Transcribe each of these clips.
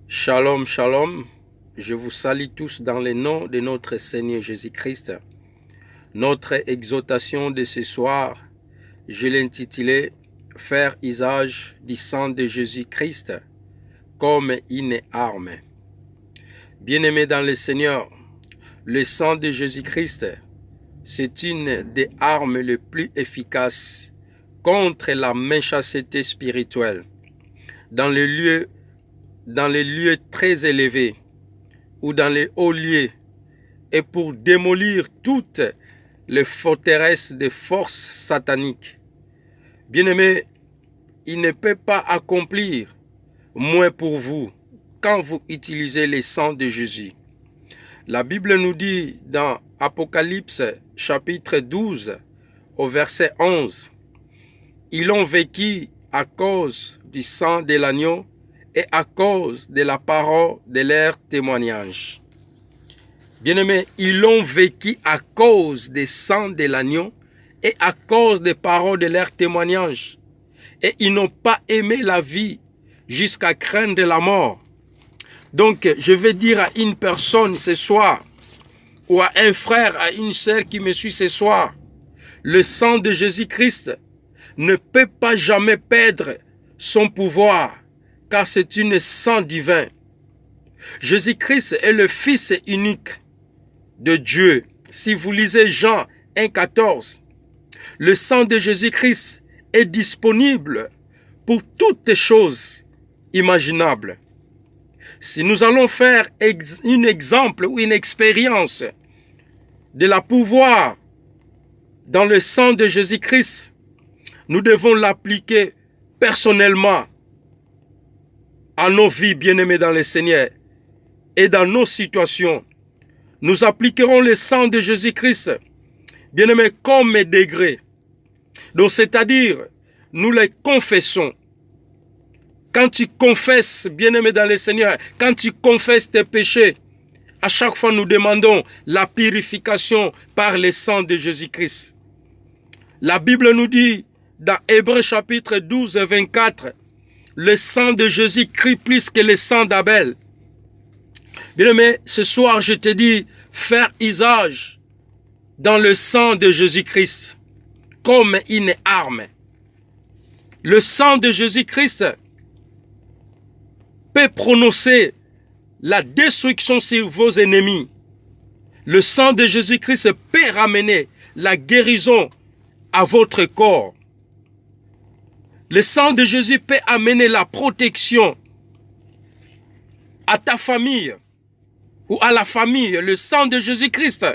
Shalom, shalom. Je vous salue tous dans le nom de notre Seigneur Jésus-Christ. Notre exhortation de ce soir, je l'ai intitulée « Faire usage du sang de Jésus-Christ comme une arme ». Bien-aimés dans le Seigneur, le sang de Jésus-Christ, c'est une des armes les plus efficaces contre la méchanceté spirituelle. Dans les lieux très élevés ou dans les hauts lieux et pour démolir toutes les forteresses des forces sataniques. Bien-aimés, il ne peut pas accomplir moins pour vous quand vous utilisez le sang de Jésus. La Bible nous dit dans Apocalypse chapitre 12 au verset 11, « Ils ont vécu à cause du sang de l'agneau et à cause de la parole de leur témoignage. » Bien-aimés, ils ont vécu à cause du sang de l'agneau et à cause des paroles de leur témoignage. Et ils n'ont pas aimé la vie jusqu'à craindre la mort. Donc, je vais dire à une personne ce soir, ou à un frère, à une sœur qui me suit ce soir, le sang de Jésus-Christ ne peut pas jamais perdre son pouvoir, car c'est un sang divin. Jésus-Christ est le Fils unique de Dieu. Si vous lisez Jean 1,14, le sang de Jésus-Christ est disponible pour toutes choses imaginables. Si nous allons faire un exemple ou une expérience de la pouvoir dans le sang de Jésus-Christ, nous devons l'appliquer personnellement à nos vies, bien-aimés dans le Seigneur, et dans nos situations. Nous appliquerons le sang de Jésus-Christ, bien-aimés, comme degré. Donc, c'est-à-dire, nous les confessons. Quand tu confesses, bien-aimé dans le Seigneur, quand tu confesses tes péchés, à chaque fois nous demandons la purification par le sang de Jésus-Christ. La Bible nous dit dans Hébreux chapitre 12, 24, le sang de Jésus crie plus que le sang d'Abel. Bien-aimé, ce soir je te dis, faire usage dans le sang de Jésus-Christ comme une arme. Le sang de Jésus-Christ peut prononcer la destruction sur vos ennemis. Le sang de Jésus-Christ peut ramener la guérison à votre corps. Le sang de Jésus peut amener la protection à ta famille ou à la famille. Le sang de Jésus-Christ,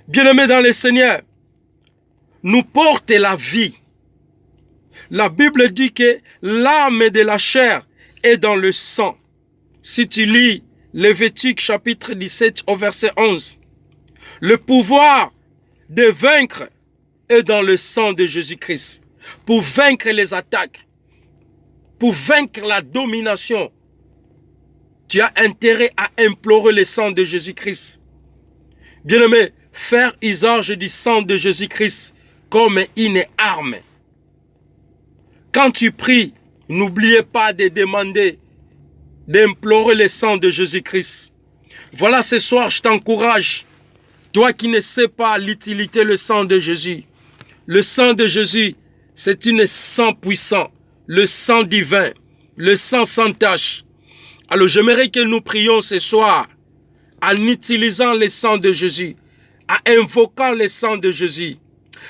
bien-aimé dans le Seigneur, nous porte la vie. La Bible dit que l'âme de la chair est dans le sang. Si tu lis Lévitique chapitre 17 au verset 11, le pouvoir de vaincre est dans le sang de Jésus-Christ. Pour vaincre les attaques, pour vaincre la domination, tu as intérêt à implorer le sang de Jésus-Christ. Bien-aimé, faire usage du sang de Jésus-Christ comme une arme. Quand tu pries, n'oubliez pas de demander, d'implorer le sang de Jésus-Christ. Voilà, ce soir, je t'encourage, toi qui ne sais pas l'utilité du sang de Jésus. Le sang de Jésus, c'est un sang puissant, le sang divin, le sang sans tache. Alors, j'aimerais que nous prions ce soir en utilisant le sang de Jésus, en invoquant le sang de Jésus.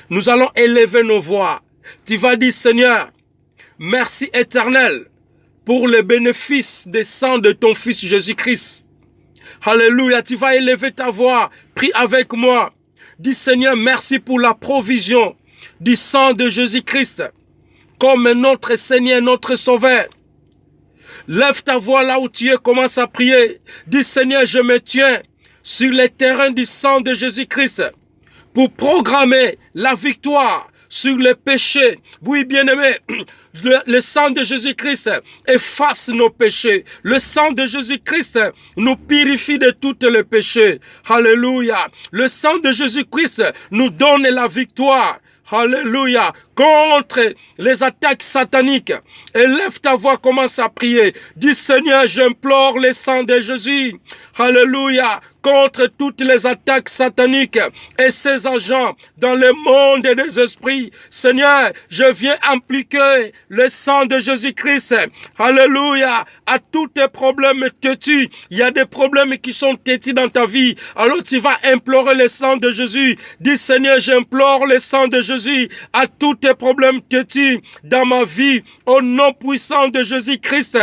Nous allons élever nos voix. Tu vas dire, Seigneur, merci éternel pour le bénéfice des sang de ton Fils Jésus-Christ. Alléluia, tu vas élever ta voix. Prie avec moi. Dis, Seigneur, merci pour la provision du sang de Jésus-Christ comme notre Seigneur, notre Sauveur. Lève ta voix là où tu es, commence à prier. Dis, Seigneur, je me tiens sur le terrain du sang de Jésus-Christ pour programmer la victoire sur le péché. Oui, bien-aimé, le sang de Jésus-Christ efface nos péchés. Le sang de Jésus-Christ nous purifie de tous les péchés. Alléluia. Le sang de Jésus-Christ nous donne la victoire. alléluia, contre les attaques sataniques. Élève ta voix, commence à prier. Dis Seigneur, j'implore le sang de Jésus. Alléluia, contre toutes les attaques sataniques et ses agents dans le monde des esprits. Seigneur, je viens impliquer le sang de Jésus-Christ. Alléluia, à tous tes problèmes têtus. Il y a des problèmes qui sont têtus dans ta vie. Alors tu vas implorer le sang de Jésus. Dis Seigneur, j'implore le sang de Jésus à tous tes problèmes têtus dans ma vie. Au nom puissant de Jésus-Christ.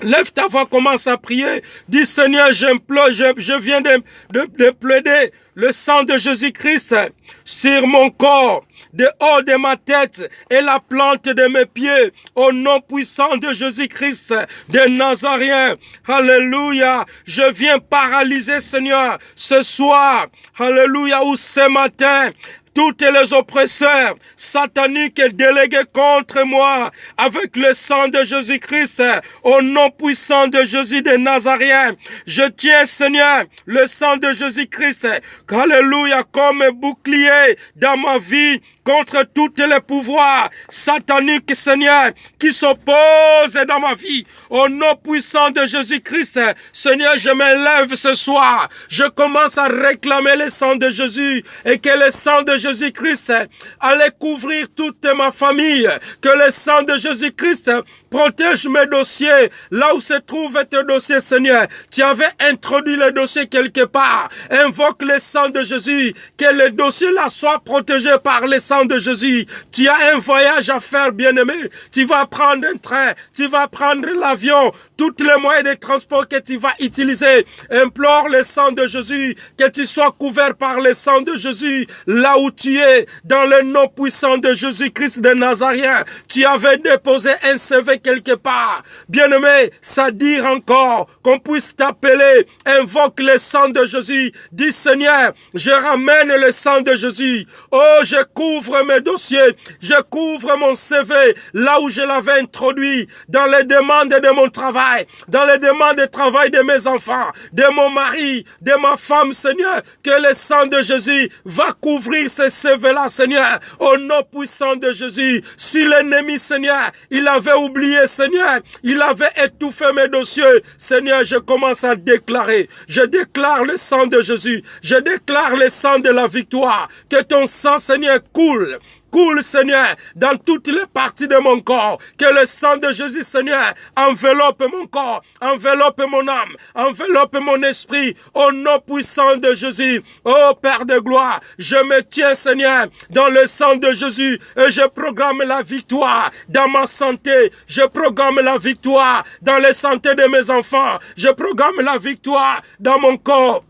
Lève ta voix, commence à prier. Dis Seigneur, j'implore, je viens de plaider le sang de Jésus-Christ sur mon corps, de haut de ma tête et la plante de mes pieds, au nom puissant de Jésus-Christ de Nazarien. Alléluia. Je viens paralyser, Seigneur, ce soir. Alléluia. Ou ce matin. Toutes les oppresseurs sataniques délégués contre moi avec le sang de Jésus-Christ, au nom puissant de Jésus de Nazarien. Je tiens, Seigneur, le sang de Jésus-Christ, alléluia, comme bouclier dans ma vie contre tous les pouvoirs sataniques, Seigneur, qui s'opposent dans ma vie. Au nom puissant de Jésus-Christ, Seigneur, je me lève ce soir. Je commence à réclamer le sang de Jésus et que le sang de Jésus-Christ allait couvrir toute ma famille. Que le sang de Jésus-Christ protège mes dossiers. Là où se trouve tes dossiers, Seigneur, tu avais introduit le dossier quelque part. Invoque le sang de Jésus. Que le dossier là soit protégé par le sang de Jésus. Tu as un voyage à faire, bien-aimé. Tu vas prendre un train. Tu vas prendre l'avion. Tous les moyens de transport que tu vas utiliser. Implore le sang de Jésus. Que tu sois couvert par le sang de Jésus. Là où tu es, dans le nom puissant de Jésus-Christ de Nazarien, tu avais déposé un CV quelque part. Bien-aimé, ça dit encore qu'on puisse t'appeler. Invoque le sang de Jésus. Dis Seigneur, je ramène le sang de Jésus. Oh, je couvre mes dossiers. Je couvre mon CV là où je l'avais introduit. Dans les demandes de mon travail. Dans les demandes de travail de mes enfants. De mon mari. De ma femme, Seigneur. Que le sang de Jésus va couvrir ce CV-là, Seigneur, au nom puissant de Jésus. Si l'ennemi, Seigneur, il avait oublié, Seigneur, il avait étouffé mes dossiers, Seigneur, je commence à déclarer. Je déclare le sang de Jésus. Je déclare le sang de la victoire. Que ton sang, Seigneur, coule. Coule, Seigneur, dans toutes les parties de mon corps. Que le sang de Jésus, Seigneur, enveloppe mon corps, enveloppe mon âme, enveloppe mon esprit, au nom puissant de Jésus. Oh, Père de gloire, je me tiens, Seigneur, dans le sang de Jésus et je programme la victoire dans ma santé. Je programme la victoire dans la santé de mes enfants. Je programme la victoire dans mon corps.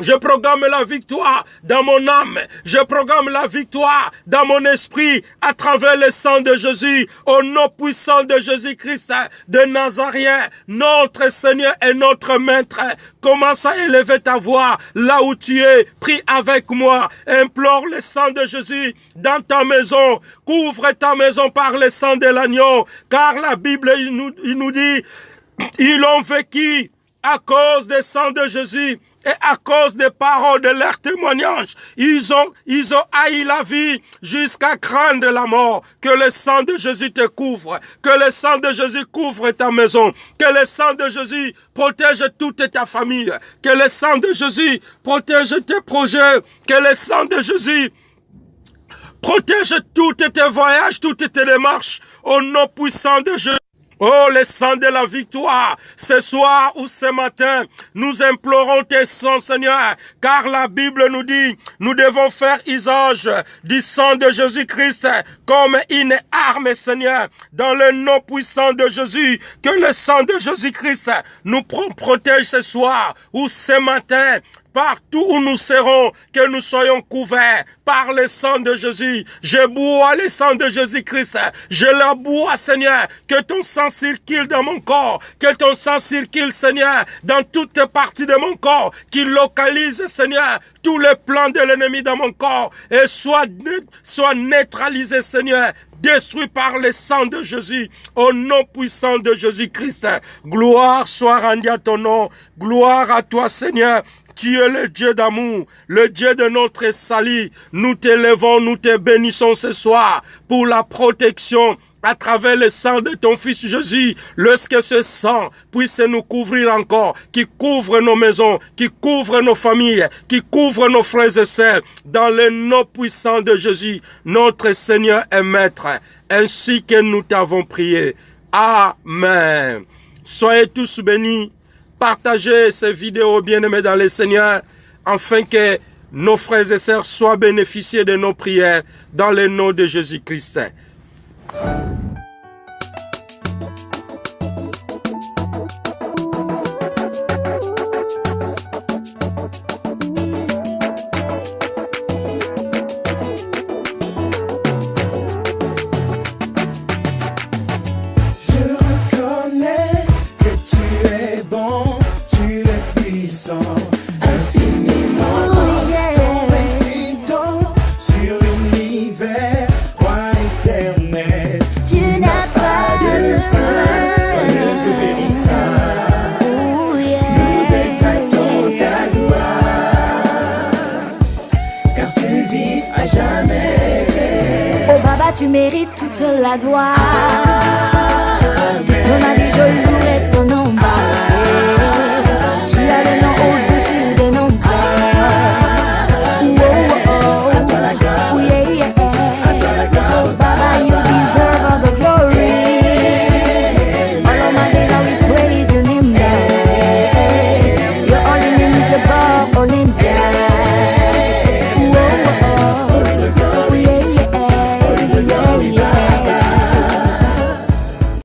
Je programme la victoire dans mon âme. Je programme la victoire dans mon esprit à travers le sang de Jésus, au nom puissant de Jésus-Christ de Nazarien, notre Seigneur et notre Maître. Commence à élever ta voix là où tu es. Prie avec moi. Implore le sang de Jésus dans ta maison. Couvre ta maison par le sang de l'agneau. Car la Bible il nous dit, ils ont vécu à cause du sang de Jésus. Et à cause des paroles de leur témoignage, ils ont haï la vie jusqu'à craindre la mort. Que le sang de Jésus te couvre. Que le sang de Jésus couvre ta maison. Que le sang de Jésus protège toute ta famille. Que le sang de Jésus protège tes projets. Que le sang de Jésus protège tous tes voyages, toutes tes démarches. Au nom puissant de Jésus. Oh, le sang de la victoire, ce soir ou ce matin, nous implorons tes sangs, Seigneur, car la Bible nous dit, nous devons faire usage du sang de Jésus-Christ comme une arme, Seigneur, dans le nom puissant de Jésus, que le sang de Jésus-Christ nous protège ce soir ou ce matin. Partout où nous serons, que nous soyons couverts par le sang de Jésus. Je bois le sang de Jésus-Christ. Je la bois, Seigneur. Que ton sang circule dans mon corps. Que ton sang circule, Seigneur, dans toutes parties de mon corps. Qu'il localise, Seigneur, tous les plans de l'ennemi dans mon corps. Et soit neutralisé, Seigneur. Détruit par le sang de Jésus, au nom puissant de Jésus-Christ. Gloire soit rendue à ton nom. Gloire à toi, Seigneur. Tu es le Dieu d'amour, le Dieu de notre salut. Nous t'élevons, nous te bénissons ce soir pour la protection à travers le sang de ton Fils Jésus, lorsque ce sang puisse nous couvrir encore, qui couvre nos maisons, qui couvre nos familles, qui couvre nos frères et sœurs, dans le nom puissant de Jésus, notre Seigneur et Maître, ainsi que nous t'avons prié. Amen. Soyez tous bénis. Partagez ces vidéos, bien-aimés dans le Seigneur, afin que nos frères et sœurs soient bénéficiés de nos prières dans le nom de Jésus-Christ. Tu mérites toute la gloire. Dans ma vie, je